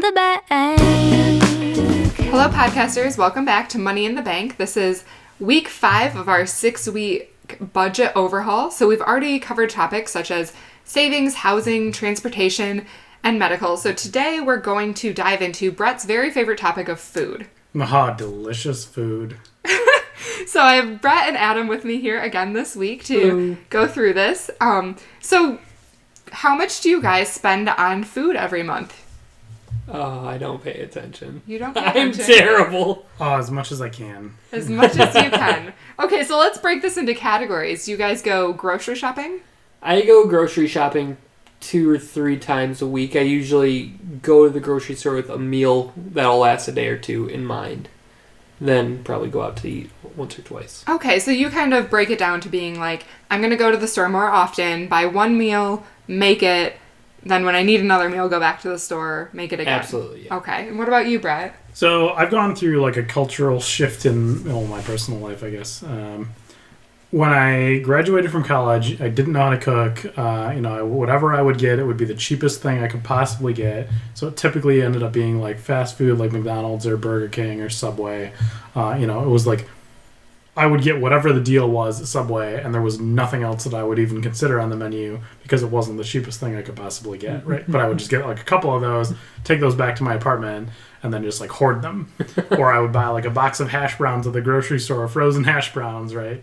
the Bank. Hello, podcasters. Welcome back to Money in the Bank. This is week 5 of our 6-week budget overhaul. So we've already covered topics such as savings, housing, transportation, and medical. So today we're going to dive into Brett's very favorite topic of food. Ah, delicious food. So I have Brett and Adam with me here again this week to go through this. So how much do you guys spend on food every month? I don't pay attention. You don't pay I'm attention? terrible. Oh, as much as I can. As much as you can. Okay, so let's break this into categories. Do you guys go grocery shopping? I go grocery shopping 2 or 3 times a week. I usually go to the grocery store with a meal that'll last a day or two in mind. Then probably go out to eat once or twice. Okay, so you kind of break it down to being like, I'm going to go to the store more often, buy one meal, make it, then when I need another meal, go back to the store, make it again. Absolutely, yeah. Okay, and what about you, Brett? So I've gone through like a cultural shift in my personal life, I guess. When I graduated from college, I didn't know how to cook. Whatever I would get, it would be the cheapest thing I could possibly get. So it typically ended up being like fast food, like McDonald's or Burger King or Subway. It was like I would get whatever the deal was at Subway, and there was nothing else that I would even consider on the menu because it wasn't the cheapest thing I could possibly get, right? But I would just get like a couple of those, take those back to my apartment, and then just like hoard them. Or I would buy like a box of hash browns at the grocery store, frozen hash browns, right?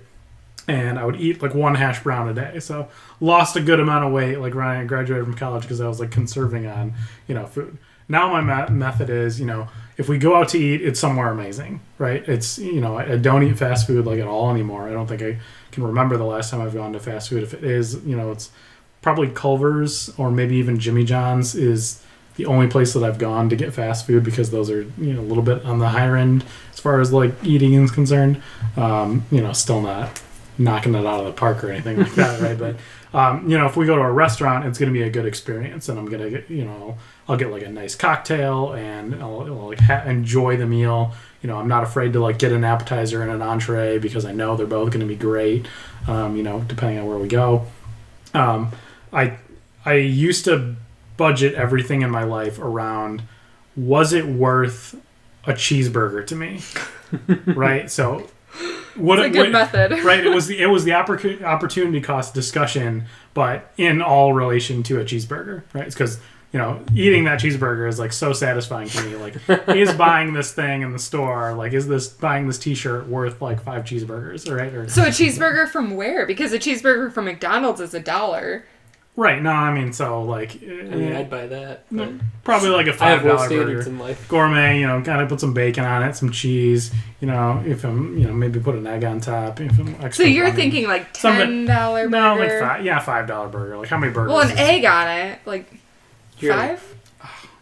And I would eat like one hash brown a day. So lost a good amount of weight like when I graduated from college because I was like conserving on, food. Now my method is, if we go out to eat, it's somewhere amazing, right? It's, I don't eat fast food like at all anymore. I don't think I can remember the last time I've gone to fast food. If it is, it's probably Culver's or maybe even Jimmy John's is the only place that I've gone to get fast food because those are, a little bit on the higher end as far as like eating is concerned. Still not knocking it out of the park or anything like that, right? But, if we go to a restaurant, it's going to be a good experience, and I'm going to get, I'll get like a nice cocktail, and I'll enjoy the meal. I'm not afraid to like get an appetizer and an entree because I know they're both going to be great, depending on where we go. I used to budget everything in my life around, was it worth a cheeseburger to me? Right? So It's a good method. Right? It was the opportunity cost discussion, but in all relation to a cheeseburger, right? It's because, eating that cheeseburger is like so satisfying to me. Like, is buying this thing in the store, like, buying this t-shirt worth like 5 cheeseburgers, right? So a cheeseburger from where? Because a cheeseburger from McDonald's is $1. Right. No, I mean, so like, I'd buy that. Probably like a $5 I have low burger. standards in life. Gourmet, kind of put some bacon on it, some cheese, if I'm, maybe put an egg on top. If I'm extra So you're thinking like $10 burger? No, like $5 burger. Like how many burgers? Well, an egg on it, like 5?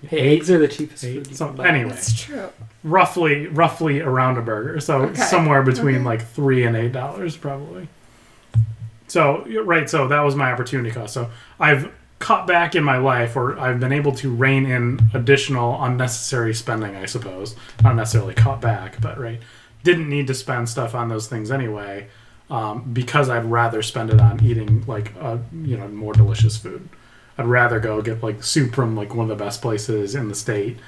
Hey, eggs are the cheapest food you can buy. Anyway, That's true. roughly around a burger. So Okay. somewhere between like $3 and $8 probably. So, right, so that was my opportunity cost. So I've cut back in my life, or I've been able to rein in additional unnecessary spending, I suppose. Not necessarily cut back, but right. Didn't need to spend stuff on those things anyway, because I'd rather spend it on eating like, more delicious food. I'd rather go get like soup from like one of the best places in the state.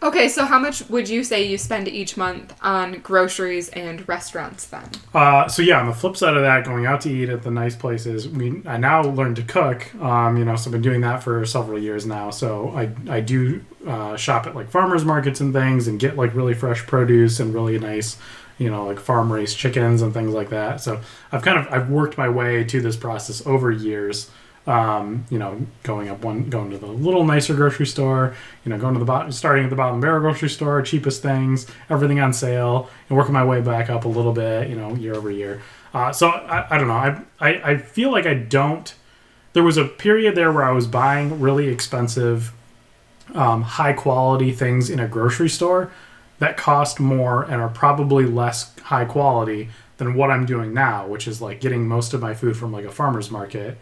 Okay, so how much would you say you spend each month on groceries and restaurants then? On the flip side of that, going out to eat at the nice places, I now learned to cook. So I've been doing that for several years now. So I do shop at like farmers markets and things and get like really fresh produce and really nice, like farm raised chickens and things like that. So I've worked my way to this process over years. Going to the little nicer grocery store, going to the bottom, starting at the bottom barrel grocery store, cheapest things, everything on sale, and working my way back up a little bit, year over year. So I don't know. I feel like there was a period there where I was buying really expensive, high quality things in a grocery store that cost more and are probably less high quality than what I'm doing now, which is like getting most of my food from like a farmer's market,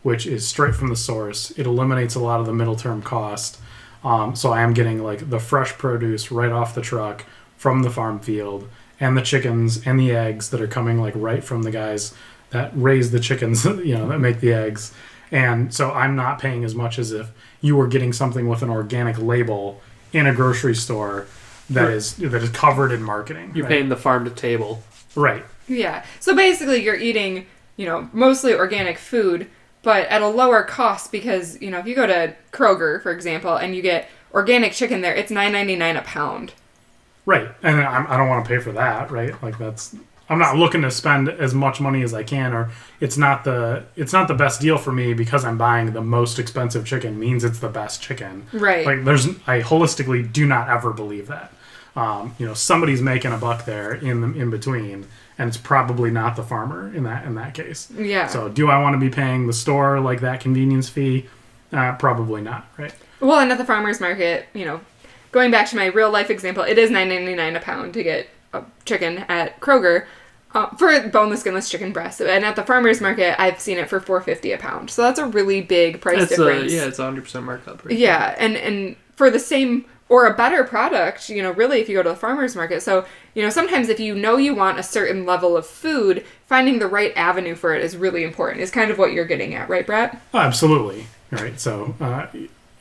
which is straight from the source. It eliminates a lot of the middle term cost. So I am getting like the fresh produce right off the truck from the farm field, and the chickens and the eggs that are coming like right from the guys that raise the chickens, that make the eggs. And so I'm not paying as much as if you were getting something with an organic label in a grocery store that is covered in marketing. You're paying the farm to table. Right. Yeah. So basically you're eating, mostly organic food, but at a lower cost because, if you go to Kroger, for example, and you get organic chicken there, it's $9.99 a pound. Right. And I don't want to pay for that, right? Like I'm not looking to spend as much money as I can, or it's not the best deal for me because I'm buying the most expensive chicken means it's the best chicken. Right. Like I holistically do not ever believe that. Somebody's making a buck there in between, and it's probably not the farmer in that case. Yeah. So do I want to be paying the store like that convenience fee? Probably not, right? Well, and at the farmer's market, going back to my real life example, it is $9.99 a pound to get a chicken at Kroger for boneless, skinless chicken breast. And at the farmer's market, I've seen it for $4.50 a pound. So that's a really big price difference. It's 100% markup. Right? Yeah, and for the same or a better product, really, if you go to the farmer's market. So, sometimes if you want a certain level of food, finding the right avenue for it is really important, is kind of what you're getting at, right, Brett? Oh, absolutely. All right. So,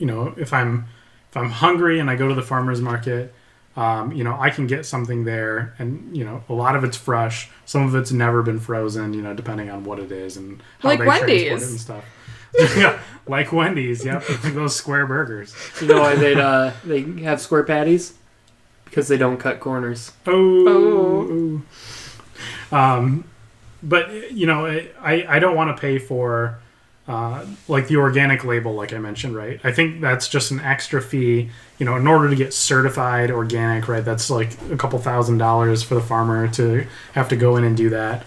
if I'm hungry and I go to the farmer's market, I can get something there, and a lot of it's fresh. Some of it's never been frozen, depending on what it is and how like they transport it Wendy's and stuff. Yeah, like Wendy's. Yep, those square burgers. You know why they have square patties? Because they don't cut corners. Oh. But I don't want to pay for like the organic label, like I mentioned, right? I think that's just an extra fee, in order to get certified organic, right? That's like a couple $1,000s for the farmer to have to go in and do that.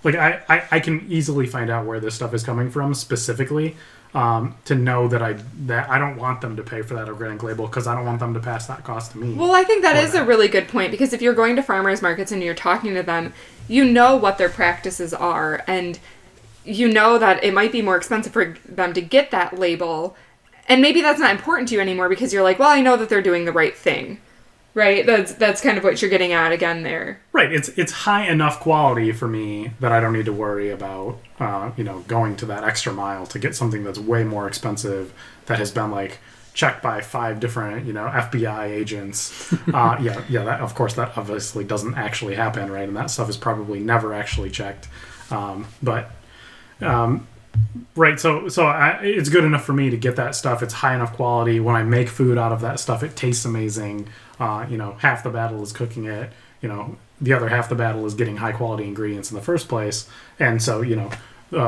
Like I can easily find out where this stuff is coming from specifically, to know that I don't want them to pay for that organic label because I don't want them to pass that cost to me. Well, I think that is a really good point, because if you're going to farmers markets and you're talking to them, what their practices are, and that it might be more expensive for them to get that label, and maybe that's not important to you anymore because you're like, well, I know that they're doing the right thing, right? That's kind of what you're getting at again there. Right. It's high enough quality for me that I don't need to worry about, going to that extra mile to get something that's way more expensive that has been like checked by 5 different, FBI agents. That, of course, that obviously doesn't actually happen, right? And that stuff is probably never actually checked. Right, so it's good enough for me to get that stuff. It's high enough quality. When I make food out of that stuff, it tastes amazing. Half the battle is cooking it. The other half the battle is getting high quality ingredients in the first place. And so,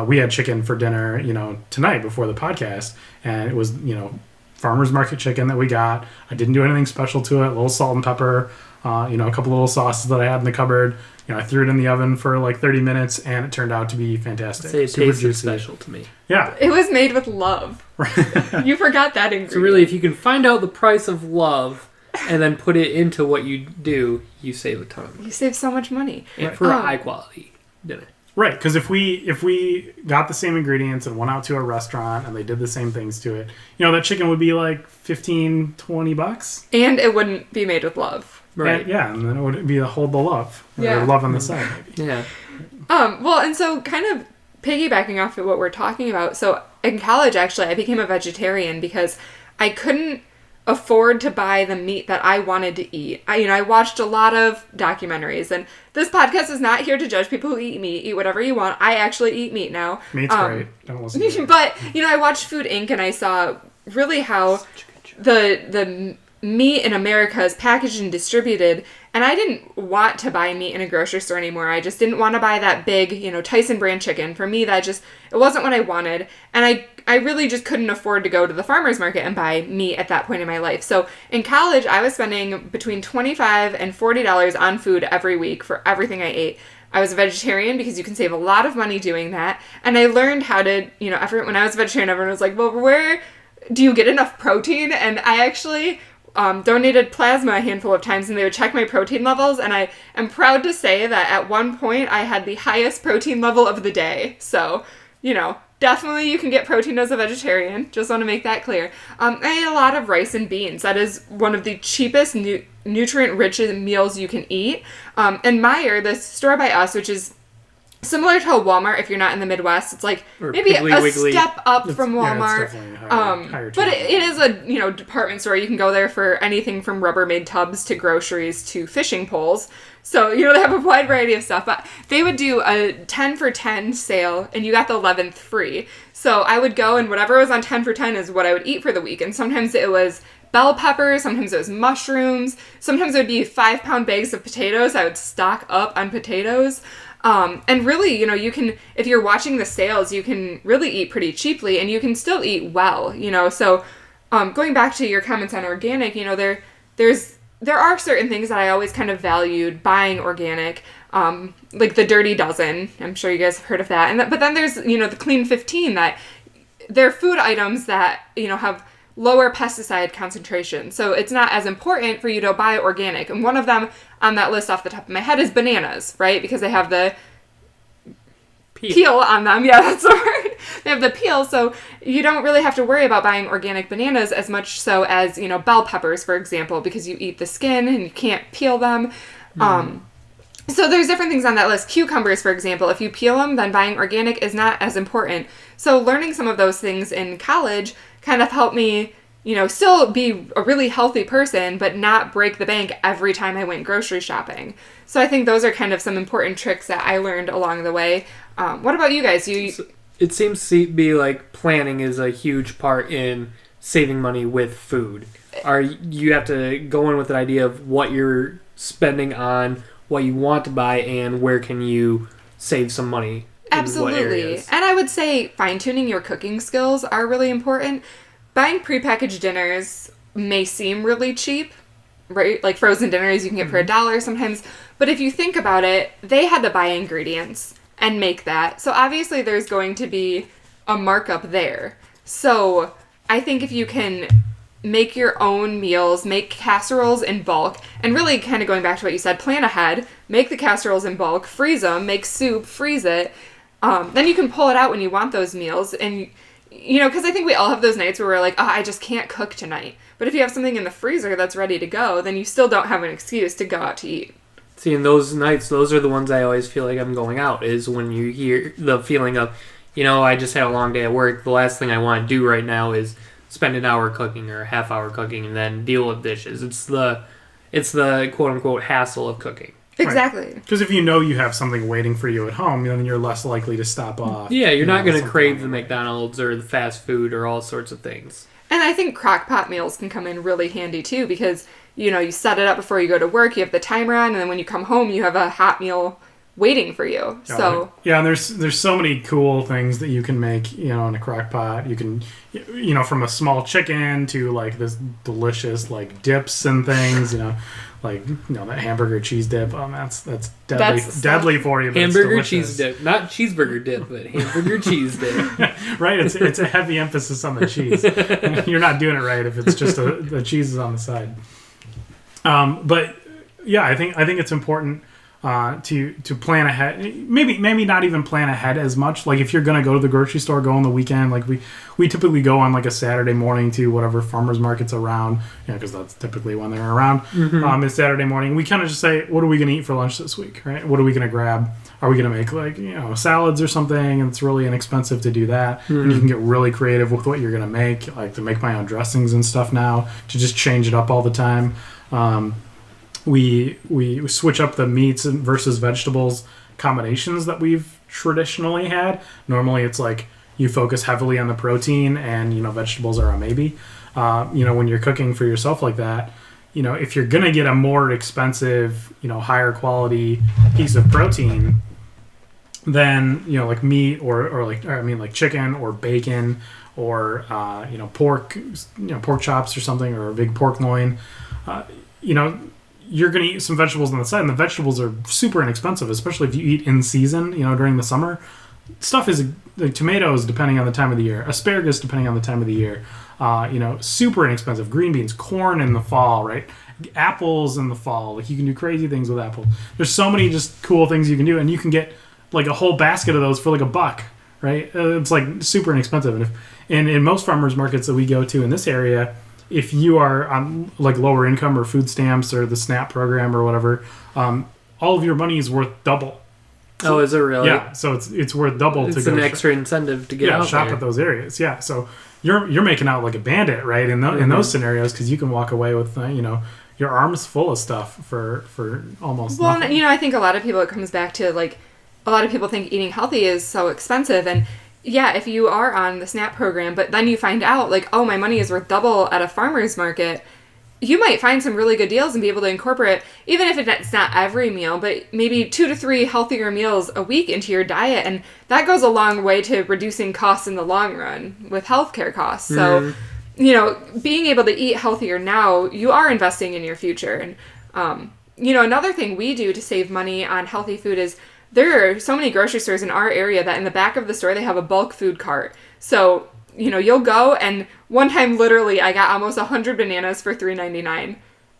we had chicken for dinner, tonight before the podcast, and it was, farmer's market chicken that we got. I didn't do anything special to it. A little salt and pepper, a couple little sauces that I had in the cupboard. I threw it in the oven for like 30 minutes, and it turned out to be fantastic. I'd say it super tasted juicy. special to me. Yeah. It was made with love. You forgot that ingredient. So really, if you can find out the price of love and then put it into what you do, you save a ton of money. You save so much money. And for a high quality dinner. Right, because if we got the same ingredients and went out to a restaurant and they did the same things to it, that chicken would be like $15-$20. And it wouldn't be made with love. Right. And then it would be hold the love. Yeah. Or love on the side, maybe. Yeah. Well, and so kind of piggybacking off of what we're talking about. So in college, actually, I became a vegetarian because I couldn't afford to buy the meat that I wanted to eat. I watched a lot of documentaries, and this podcast is not here to judge people who eat meat. Eat whatever you want. I actually eat meat now. Meat's great. Don't listen to it. But, I watched Food Inc. and I saw really how the meat in America is packaged and distributed, and I didn't want to buy meat in a grocery store anymore. I just didn't want to buy that big, Tyson brand chicken. For me, it wasn't what I wanted, and I really just couldn't afford to go to the farmer's market and buy meat at that point in my life. So in college, I was spending between $25 and $40 on food every week for everything I ate. I was a vegetarian because you can save a lot of money doing that, and I learned how to, when I was a vegetarian, everyone was like, well, where do you get enough protein? And I actually donated plasma a handful of times, and they would check my protein levels, and I am proud to say that at one point I had the highest protein level of the day. So, definitely you can get protein as a vegetarian. Just want to make that clear. I ate a lot of rice and beans. That is one of the cheapest nutrient-rich meals you can eat. And Meijer, the store by us, which is similar to a Walmart. If you're not in the Midwest, it's like Or maybe Piggly a Wiggly. step up from Yeah, it's Walmart. definitely higher But tier. it is a department store. You can go there for anything from Rubbermaid tubs to groceries to fishing poles. So they have a wide variety of stuff. But they would do a 10 for 10 sale, and you got the 11th free. So I would go, and whatever was on 10 for 10 is what I would eat for the week. And sometimes it was bell peppers, sometimes it was mushrooms, sometimes it would be 5-pound bags of potatoes. I would stock up on potatoes. And really, you can, if you're watching the sales, you can really eat pretty cheaply, and you can still eat well, So, going back to your comments on organic, there are certain things that I always kind of valued buying organic, like the Dirty Dozen. I'm sure you guys have heard of that. But then there's, the Clean 15, that they're food items that, have lower pesticide concentration. So it's not as important for you to buy organic. And one of them on that list off the top of my head is bananas, right? Because they have the peel on them. Yeah, that's the word. They have the peel, so you don't really have to worry about buying organic bananas as much so as, bell peppers, for example, because you eat the skin and you can't peel them. So there's different things on that list. Cucumbers, for example, if you peel them, then buying organic is not as important. So learning some of those things in college kind of helped me, still be a really healthy person, but not break the bank every time I went grocery shopping. So I think those are kind of some important tricks that I learned along the way. What about you guys? It seems to be like planning is a huge part in saving money with food. You have to go in with an idea of what you're spending on, what you want to buy, and where can you save some money. Absolutely. And I would say fine-tuning your cooking skills are really important. Buying prepackaged dinners may seem really cheap, right? Like frozen dinners you can get for $1 sometimes. But if you think about it, they had to buy ingredients and make that. So obviously there's going to be a markup there. So I think if you can make your own meals, make casseroles in bulk, and really kind of going back to what you said, plan ahead, make the casseroles in bulk, freeze them, make soup, freeze it, then you can pull it out when you want those meals. And, because I think we all have those nights where we're like, I just can't cook tonight. But if you have something in the freezer that's ready to go, then you still don't have an excuse to go out to eat. See, in those nights, those are the ones I always feel like I'm going out, is when you hear the feeling of, I just had a long day at work. The last thing I want to do right now is spend an hour cooking or a half hour cooking and then deal with dishes. It's the quote unquote hassle of cooking. Exactly. Because if you have something waiting for you at home, then you're less likely to stop off. Yeah, you're not going to crave the McDonald's or the fast food or all sorts of things. And I think crock pot meals can come in really handy too, because, you set it up before you go to work, you have the timer on, and then when you come home, you have a hot meal waiting for you. So yeah, and there's so many cool things that you can make, in a crock pot. You can, from a small chicken to like this delicious like dips and things, that hamburger cheese dip. That's deadly for you. But Hamburger it's cheese dip, not cheeseburger dip, but hamburger cheese dip. Right? It's a heavy emphasis on the cheese. You're not doing it right if it's just the cheese is on the side. But yeah, I think it's important to plan ahead. Maybe not even plan ahead as much. Like if you're gonna go to the grocery store, go on the weekend. Like we typically go on like a Saturday morning to whatever farmers market's around, because that's typically when they're around. It's Saturday morning. We kind of just say, what are we gonna eat for lunch this week, right? What are we gonna grab? Are we gonna make like salads or something? And it's really inexpensive to do that. And you can get really creative with what you're gonna make. Like to make my own dressings and stuff now, to just change it up all the time. We switch up the meats versus vegetables combinations that we've traditionally had. Normally it's like you focus heavily on the protein and vegetables are a maybe. When you're cooking for yourself like that, if you're gonna get a more expensive, higher quality piece of protein, then like meat or like chicken or bacon or pork, pork chops or something, or a big pork loin, you're going to eat some vegetables on the side, and the vegetables are super inexpensive, especially if you eat in season, during the summer. Stuff is, like tomatoes, depending on the time of the year, asparagus, depending on the time of the year, super inexpensive. Green beans, corn in the fall, right? Apples in the fall. Like you can do crazy things with apples. There's so many just cool things you can do, and you can get like a whole basket of those for like $1, right? It's like super inexpensive. And in most farmers markets that we go to in this area, if you are on like lower income or food stamps or the SNAP program or whatever, all of your money is worth double, Oh, is it really? Yeah, so it's worth double It's to go an extra incentive to get out shop there. at those areas. Yeah, so you're making out like a bandit, right? In those scenarios, because you can walk away with your arms full of stuff for almost Well, nothing. I think a lot of people, it comes back to, like, a lot of people think eating healthy is so expensive. And yeah, if you are on the SNAP program, but then you find out, like, oh, my money is worth double at a farmer's market, you might find some really good deals and be able to incorporate, even if it's not every meal, but maybe 2 to 3 healthier meals a week into your diet. And that goes a long way to reducing costs in the long run with healthcare costs. So, being able to eat healthier now, you are investing in your future. And, another thing we do to save money on healthy food is there are so many grocery stores in our area that in the back of the store, they have a bulk food cart. So, you'll go, and one time, literally, I got almost 100 bananas for $3.99.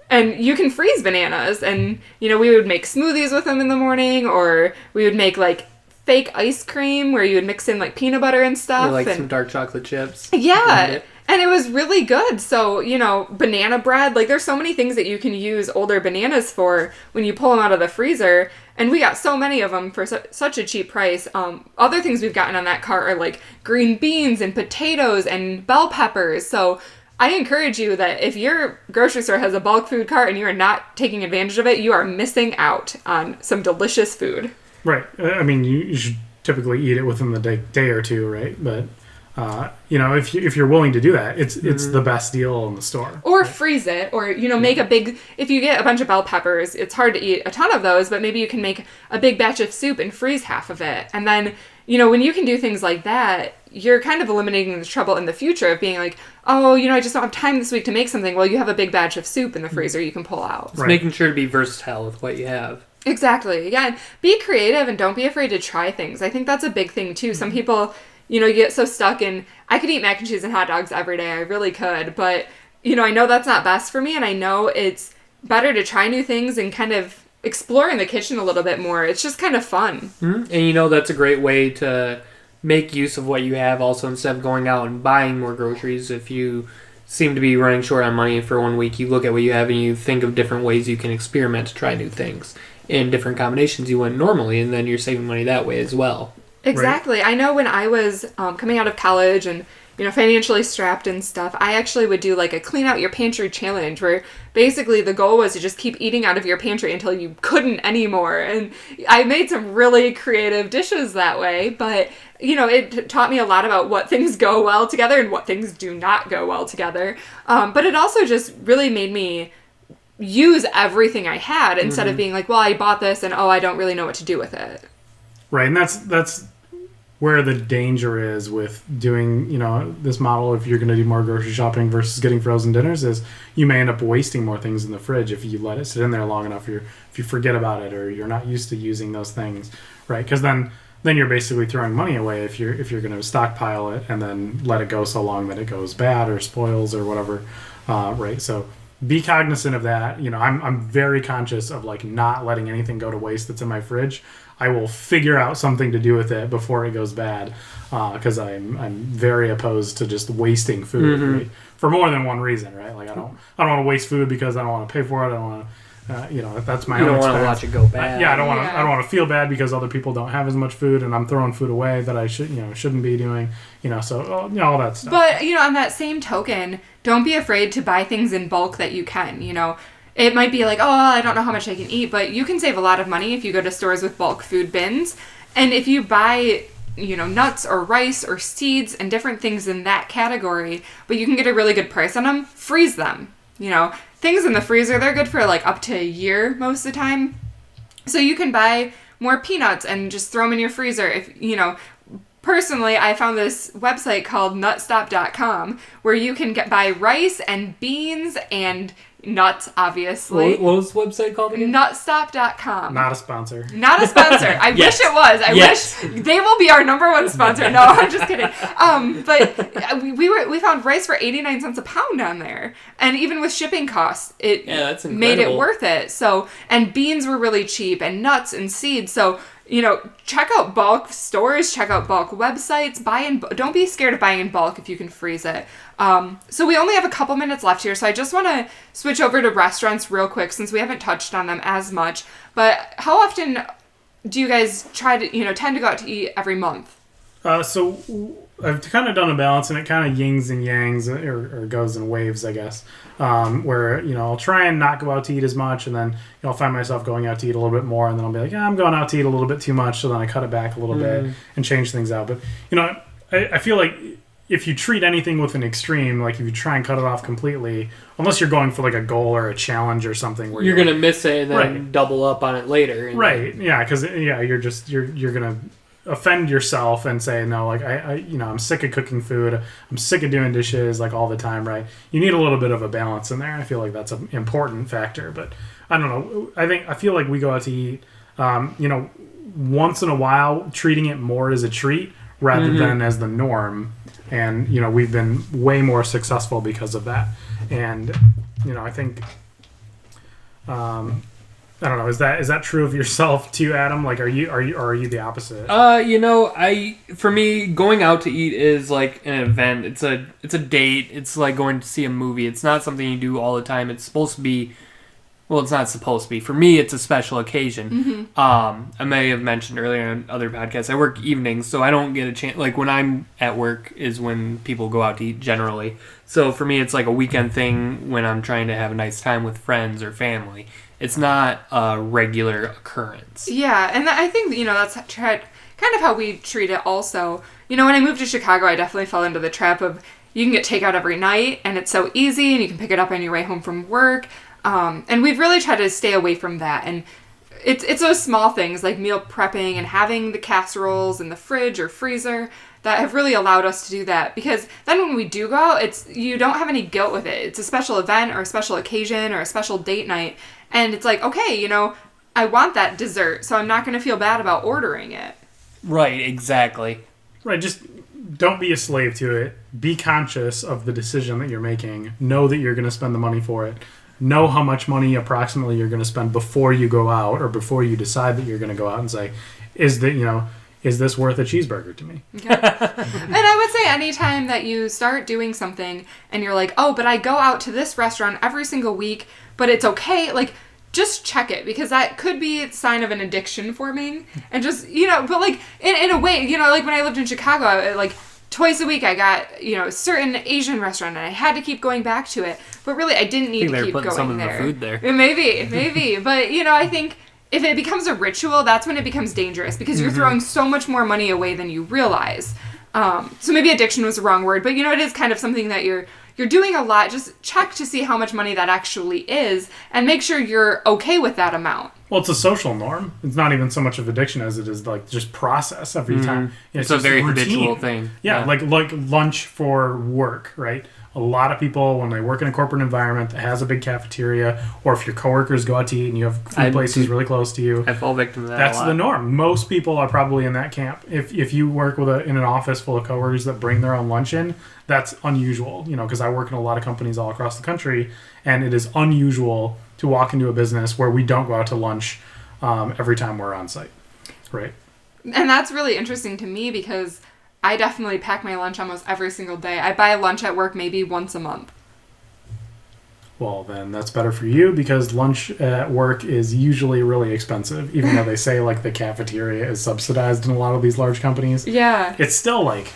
And you can freeze bananas, and, we would make smoothies with them in the morning, or we would make, like, fake ice cream where you would mix in, like, peanut butter and stuff. Or like and some dark chocolate chips. yeah. And it was really good. So, banana bread, like, there's so many things that you can use older bananas for when you pull them out of the freezer. And we got so many of them for such a cheap price. Other things we've gotten on that cart are, like, green beans and potatoes and bell peppers. So I encourage you that if your grocery store has a bulk food cart and you are not taking advantage of it, you are missing out on some delicious food. Right. I mean, you should typically eat it within the day or two, right? But if you're willing to do that, it's the best deal in the store. Or freeze it, or, make a big, if you get a bunch of bell peppers, it's hard to eat a ton of those, but maybe you can make a big batch of soup and freeze half of it. And then, when you can do things like that, you're kind of eliminating the trouble in the future of being like, oh, I just don't have time this week to make something. Well, you have a big batch of soup in the freezer you can pull out. It's making sure to be versatile with what you have. Exactly. Yeah. And be creative and don't be afraid to try things. I think that's a big thing too. Some people, you get so stuck in, I could eat mac and cheese and hot dogs every day. I really could. But, I know that's not best for me. And I know it's better to try new things and kind of explore in the kitchen a little bit more. It's just kind of fun. Mm-hmm. And that's a great way to make use of what you have also, instead of going out and buying more groceries. If you seem to be running short on money for 1 week, you look at what you have and you think of different ways you can experiment to try new things in different combinations you wouldn't normally, and then you're saving money that way as well. Exactly. Right. I know when I was coming out of college and, financially strapped and stuff, I actually would do like a clean out your pantry challenge where basically the goal was to just keep eating out of your pantry until you couldn't anymore. And I made some really creative dishes that way, but, it taught me a lot about what things go well together and what things do not go well together. But it also just really made me use everything I had instead of being like, well, I bought this and, I don't really know what to do with it. Right. And that's where the danger is with doing, this model. If you're going to do more grocery shopping versus getting frozen dinners, is you may end up wasting more things in the fridge if you let it sit in there long enough. If you forget about it or you're not used to using those things, right? Because then you're basically throwing money away if you're going to stockpile it and then let it go so long that it goes bad or spoils or whatever, right? So be cognizant of that. I'm very conscious of like not letting anything go to waste that's in my fridge. I will figure out something to do with it before it goes bad, because I'm very opposed to just wasting food, right? For more than one reason, right? Like I don't want to waste food because I don't want to pay for it. I don't want to, that's my own expense. You don't want to watch it go bad. I don't want to feel bad because other people don't have as much food and I'm throwing food away that I shouldn't be doing. So all that stuff. But on that same token, don't be afraid to buy things in bulk that you can. It might be like, I don't know how much I can eat, but you can save a lot of money if you go to stores with bulk food bins. And if you buy, nuts or rice or seeds and different things in that category, but you can get a really good price on them, freeze them. Things in the freezer, they're good for like up to a year most of the time. So you can buy more peanuts and just throw them in your freezer. If, personally, I found this website called nutstop.com where you can buy rice and beans and nuts, obviously. What was the website called again? Nutstop.com. Not a sponsor. Not a sponsor. I wish it was. I wish they will be our number one sponsor. No, I'm just kidding. But we found rice for 89 cents a pound down there. And even with shipping costs, that's made it worth it. So, and beans were really cheap and nuts and seeds. So, check out bulk stores, check out bulk websites, don't be scared of buying in bulk if you can freeze it. So we only have a couple minutes left here, so I just want to switch over to restaurants real quick since we haven't touched on them as much. But how often do you guys try to, tend to go out to eat every month? So I've kind of done a balance, and it kind of yings and yangs, or goes in waves, I guess. Where I'll try and not go out to eat as much, and then I'll find myself going out to eat a little bit more, and then I'll be like, I'm going out to eat a little bit too much, so then I cut it back a little bit and change things out. But I feel like if you treat anything with an extreme, like if you try and cut it off completely, unless you're going for like a goal or a challenge or something, where you're gonna miss it and then double up on it later. Right? Yeah, because you're gonna offend yourself and say no, like I'm sick of cooking food, I'm sick of doing dishes like all the time, right? You need a little bit of a balance in there. I feel like that's an important factor, but I don't know. I feel like we go out to eat, once in a while, treating it more as a treat rather than as the norm, and we've been way more successful because of that. And I think I don't know. Is that true of yourself too, Adam? Like, are you the opposite? For me, going out to eat is like an event. It's a date. It's like going to see a movie. It's not something you do all the time. It's supposed to be. Well, it's not supposed to be. For me, it's a special occasion. I may have mentioned earlier in other podcasts, I work evenings, so I don't get a chance. Like, when I'm at work is when people go out to eat generally. So for me, it's like a weekend thing when I'm trying to have a nice time with friends or family. It's not a regular occurrence. Yeah, and I think, that's kind of how we treat it also. When I moved to Chicago, I definitely fell into the trap of you can get takeout every night, and it's so easy, and you can pick it up on your way home from work. And we've really tried to stay away from that. And it's those small things like meal prepping and having the casseroles in the fridge or freezer that have really allowed us to do that. Because then when we do go out, you don't have any guilt with it. It's a special event or a special occasion or a special date night. And it's like, okay, I want that dessert, so I'm not going to feel bad about ordering it. Right, exactly. Right, just don't be a slave to it. Be conscious of the decision that you're making. Know that you're going to spend the money for it. Know how much money approximately you're going to spend before you go out or before you decide that you're going to go out, and say, is this worth a cheeseburger to me? Okay. And I would say anytime that you start doing something and you're like, oh, but I go out to this restaurant every single week, but it's okay, like, just check it, because that could be a sign of an addiction forming. And just, but like, in a way, like when I lived in Chicago, like, twice a week I got, a certain Asian restaurant, and I had to keep going back to it. But really, I didn't need to keep going some there. Of the food there. Maybe. But, I think if it becomes a ritual, that's when it becomes dangerous, because you're throwing so much more money away than you realize. So maybe addiction was the wrong word, but, it is kind of something that you're doing a lot. Just check to see how much money that actually is and make sure you're okay with that amount. Well, it's a social norm. It's not even so much of addiction as it is like just process every time. It's a very habitual thing. Yeah, like lunch for work, right? A lot of people, when they work in a corporate environment that has a big cafeteria, or if your coworkers go out to eat and you have food places really close to you, I fall victim to that. That's a lot. the norm. Most people are probably in that camp. If you work in an office full of coworkers that bring their own lunch in, that's unusual. Because I work in a lot of companies all across the country, and it is unusual to walk into a business where we don't go out to lunch every time we're on site, right? And that's really interesting to me, because I definitely pack my lunch almost every single day. I buy lunch at work maybe once a month. Well, then that's better for you, because lunch at work is usually really expensive, even though they say like the cafeteria is subsidized in a lot of these large companies. Yeah. It's still like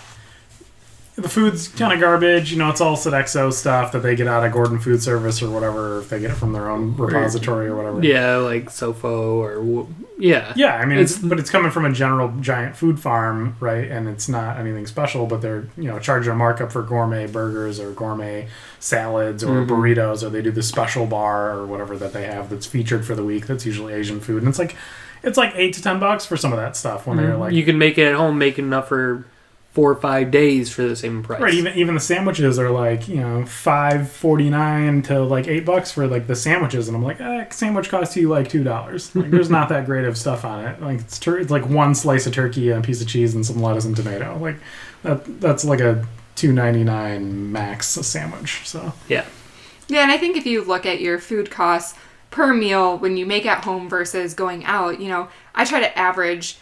the food's kind of garbage. It's all Sodexo stuff that they get out of Gordon Food Service or whatever, if they get it from their own repository or whatever. Yeah, like Sofo or yeah. Yeah, I mean, it's coming from a general giant food farm, right? And it's not anything special, but they're charging a markup for gourmet burgers or gourmet salads or burritos, or they do the special bar or whatever that they have that's featured for the week. That's usually Asian food, and it's like $8 to $10 for some of that stuff. When they're like, you can make it at home, make enough for 4 or 5 days for the same price. Right, even the sandwiches are like, $5.49 to like $8 for like the sandwiches, and I'm like, sandwich costs you like $2. Like, there's not that great of stuff on it. Like it's like one slice of turkey and a piece of cheese and some lettuce and tomato. Like that's like a $2.99 max sandwich. So yeah, and I think if you look at your food costs per meal when you make at home versus going out, I try to average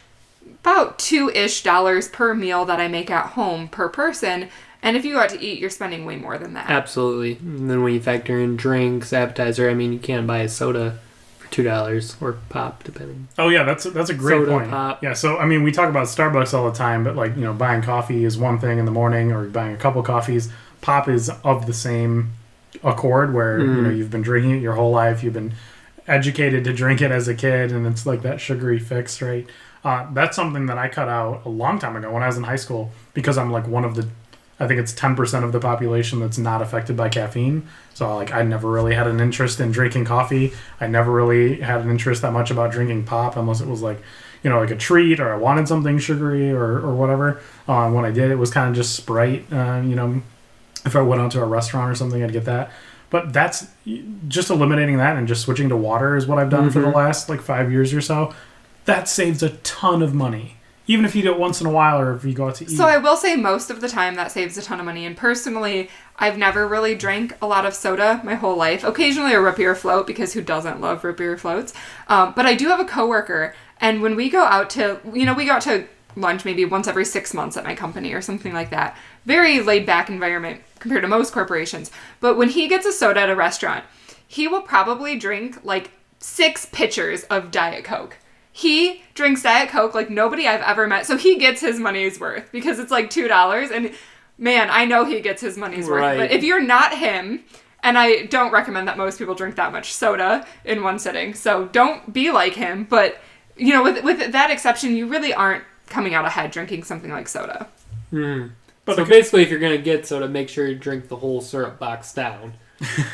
about $2-ish per meal that I make at home per person. And if you go out to eat, you're spending way more than that. Absolutely. And then when you factor in drinks, appetizer, I mean, you can't buy a soda for $2 or pop, depending. Oh yeah, that's a great Soda, point. pop. Yeah, so I mean, we talk about Starbucks all the time, but like, you know, buying coffee is one thing in the morning, or buying a couple coffees. Pop is of the same accord, where you know, you've been drinking it your whole life, you've been educated to drink it as a kid, and it's like that sugary fix, right? That's something that I cut out a long time ago when I was in high school, because I'm like one of the, I think it's 10% of the population that's not affected by caffeine. So like, I never really had an interest in drinking coffee. I never really had an interest that much about drinking pop, unless it was like, you know, like a treat, or I wanted something sugary or whatever. When I did, it was kind of just Sprite. You know, if I went out to a restaurant or something, I'd get that. But that's just eliminating that and just switching to water is what I've done for the last like 5 years or so. That saves a ton of money. Even if you do it once in a while, or if you go out to eat. So I will say most of the time that saves a ton of money. And personally, I've never really drank a lot of soda my whole life. Occasionally a root beer float, because who doesn't love root beer floats? But I do have a coworker, and when we go out to, you know, we go out to lunch maybe once every 6 months at my company or something like that. Very laid back environment compared to most corporations. But when he gets a soda at a restaurant, he will probably drink like 6 pitchers of Diet Coke. He drinks Diet Coke like nobody I've ever met. So he gets his money's worth, because it's like $2. And man, I know he gets his money's worth. Right. But if you're not him, and I don't recommend that most people drink that much soda in one sitting, so don't be like him. But, you know, with that exception, you really aren't coming out ahead drinking something like soda. But so basically, if you're going to get soda, make sure you drink the whole syrup box down.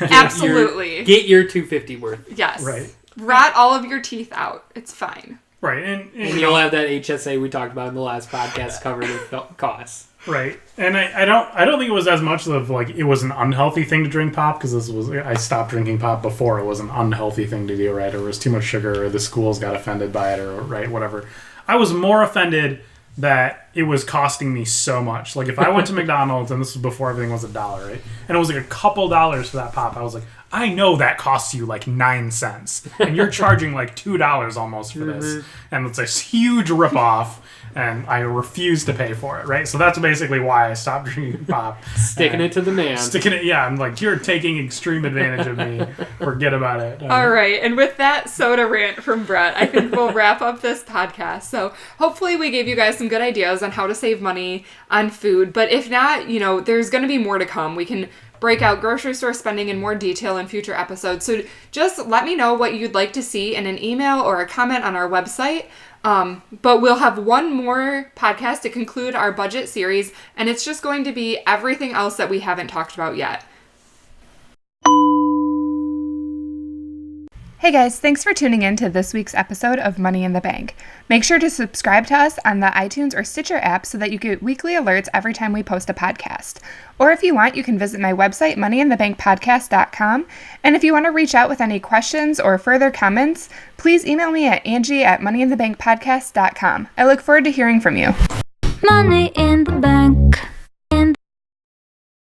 Absolutely. Get your $2.50 worth. Yes. Right. Rot all of your teeth out. It's fine. Right. And you'll have that HSA we talked about in the last podcast covered with costs. Right. And I don't think it was as much of like it was an unhealthy thing to drink pop, because I stopped drinking pop before it was an unhealthy thing to do, right? Or it was too much sugar, or the schools got offended by it, or right, whatever. I was more offended that it was costing me so much. Like if I went to McDonald's, and this was before everything was $1, right? And it was like a couple dollars for that pop, I was like, I know that costs you like 9 cents, and you're charging like $2 almost for this, and it's a huge ripoff, and I refuse to pay for it, right? So that's basically why I stopped drinking pop. Sticking it to the man. Yeah, I'm like, you're taking extreme advantage of me. Forget about it. All right, and with that soda rant from Brett, I think we'll wrap up this podcast. So hopefully we gave you guys some good ideas on how to save money on food, but if not, you know, there's going to be more to come. We can break out grocery store spending in more detail in future episodes. So just let me know what you'd like to see in an email or a comment on our website. But we'll have one more podcast to conclude our budget series, and it's just going to be everything else that we haven't talked about yet. Hey guys, thanks for tuning in to this week's episode of Money in the Bank. Make sure to subscribe to us on the iTunes or Stitcher app so that you get weekly alerts every time we post a podcast. Or if you want, you can visit my website, moneyinthebankpodcast.com. And if you want to reach out with any questions or further comments, please email me at Angie@moneyinthebankpodcast.com. I look forward to hearing from you. Money in the bank.